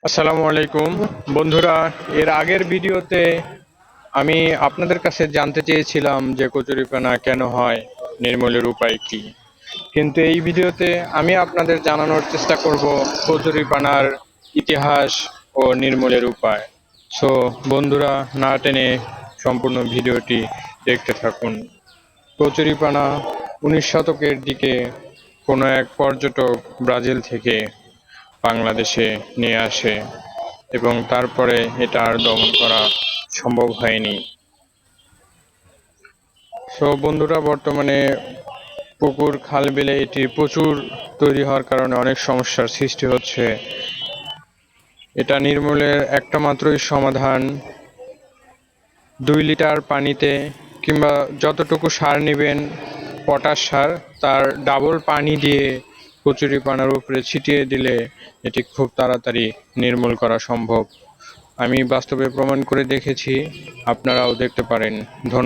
আসসালামু আলাইকুম বন্ধুরা। এর আগের ভিডিওতে আমি আপনাদের কাছে জানতে চেয়েছিলাম যে কচুরিপানা কেন হয়, নির্মূলের উপায় কি। কিন্তু এই ভিডিওতে আমি আপনাদের জানানোর চেষ্টা করব কচুরিপানার ইতিহাস ও নির্মূলের উপায়। সো বন্ধুরা, না টেনে সম্পূর্ণ ভিডিওটি দেখতে থাকুন। কচুরিপানা 19 শতকের দিকে কোনো এক পর্যটক ব্রাজিল থেকে বাংলাদেশে নিয়ে আসে এবং তারপরে এটা আর দমন করা সম্ভব হয়নি। সো বন্ধুরা, বর্তমানে পুকুর খাল বিলে এটি প্রচুর তৈরি হওয়ার কারণে অনেক সমস্যার সৃষ্টি হচ্ছে। এটা নির্মূলের একটা মাত্রই সমাধান, 2 লিটার পানিতে কিংবা যতটুকু সার নেবেন, পটাশ সার, তার ডাবল পানি দিয়ে কচুরিপানার উপরে ছিটিয়ে দিলে এটি খুব তাড়াতাড়ি নির্মূল করা সম্ভব। আমি বাস্তবে প্রমাণ করে দেখেছি, আপনারাও দেখতে পারেন। ধন্যবাদ।